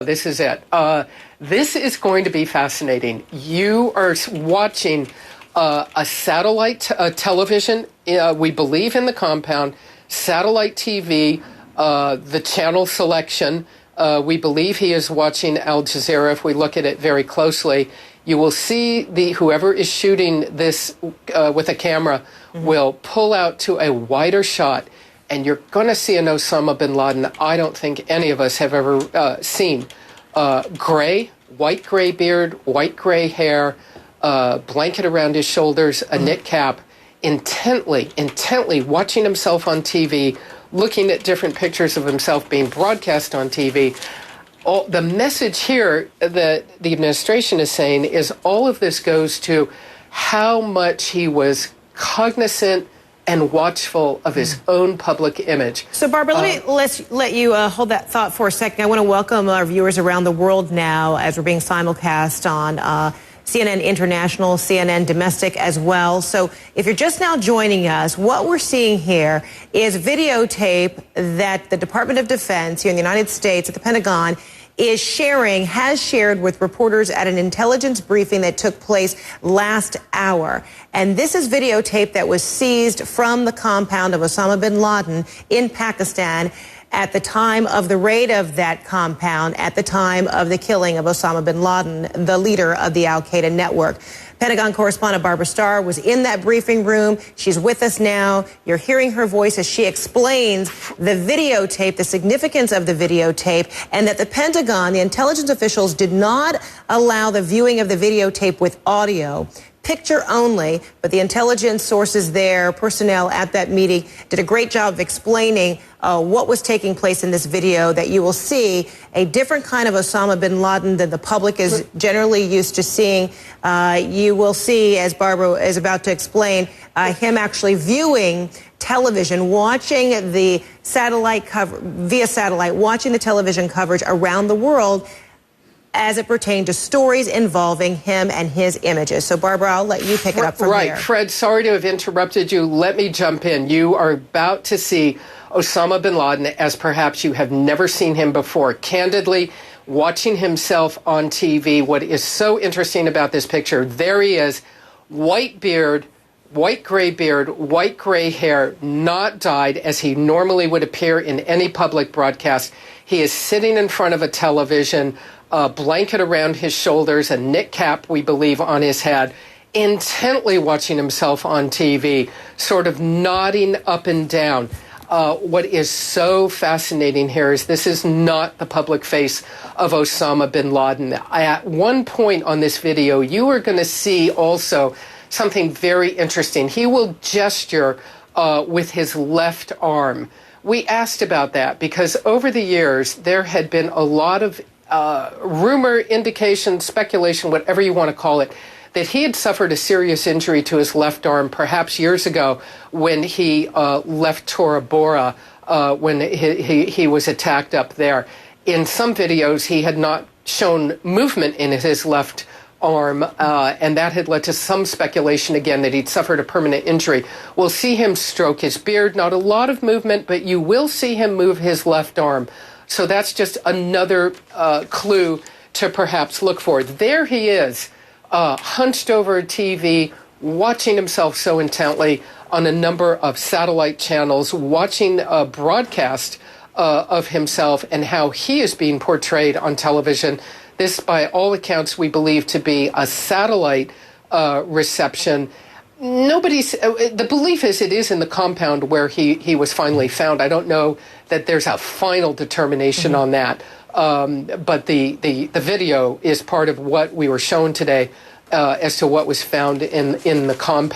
This is it. This is going to be fascinating. You are watching a satellite television, we believe in the compound, satellite TV, the channel selection. We believe he is watching Al Jazeera. If we look at it very closely, you will see whoever is shooting this with a camera will pull out to a wider shot, and you're going to see an Osama bin Laden I don't think any of us have ever seen. Gray, white gray beard, white gray hair, blanket around his shoulders, a knit cap, intently watching himself on TV, looking at different pictures of himself being broadcast on TV. The message here that the administration is saying is all of this goes to how much he was cognizant and watchful of his own public image. So, Barbara, let's let you hold that thought for a second. I want to welcome our viewers around the world now as we're being simulcast on CNN International, CNN Domestic as well. So if you're just now joining us, what we're seeing here is videotape that the Department of Defense here in the United States at the Pentagon has shared with reporters at an intelligence briefing that took place last hour. And this is videotape that was seized from the compound of Osama bin Laden in Pakistan at the time of the raid of that compound, at the time of the killing of Osama bin Laden, the leader of the Al-Qaeda network. Pentagon correspondent Barbara Starr was in that briefing room. She's with us now. You're hearing her voice as she explains the videotape, the significance of the videotape, and that the Pentagon, the intelligence officials, did not allow the viewing of the videotape with audio. Picture only, but the intelligence sources there, personnel at that meeting, did a great job of explaining what was taking place in this video, that you will see a different kind of Osama bin Laden than the public is generally used to seeing. You will see, as Barbara is about to explain, him actually viewing television, watching the satellite cover via satellite, watching the television coverage around the world as it pertained to stories involving him and his images. So, Barbara, I'll let you pick it up from here. Right. Fred, sorry to have interrupted you. Let me jump in. You are about to see Osama bin Laden as perhaps you have never seen him before. Candidly, watching himself on TV, what is so interesting about this picture, there he is, white beard, white gray beard, white gray hair, not dyed as he normally would appear in any public broadcast. He is sitting in front of a television, a blanket around his shoulders, a knit cap, we believe, on his head, intently watching himself on TV, sort of nodding up and down. What is so fascinating here is this is not the public face of Osama bin Laden. At one point on this video, you are going to see also something very interesting. He will gesture with his left arm. We asked about that because over the years, there had been a lot of rumor, indication, speculation, whatever you want to call it, that he had suffered a serious injury to his left arm perhaps years ago when he left Tora Bora, when he was attacked up there. In some videos, he had not shown movement in his left arm, and that had led to some speculation again that he'd suffered a permanent injury. We'll see him stroke his beard, not a lot of movement, but you will see him move his left arm. So that's just another clue to perhaps look for. There he is, hunched over a TV, watching himself so intently on a number of satellite channels, watching a broadcast of himself and how he is being portrayed on television. This, by all accounts, we believe to be a satellite reception. The belief is it is in the compound where he was finally found. I don't know that there's a final determination on that. But the video is part of what we were shown today as to what was found in the compound.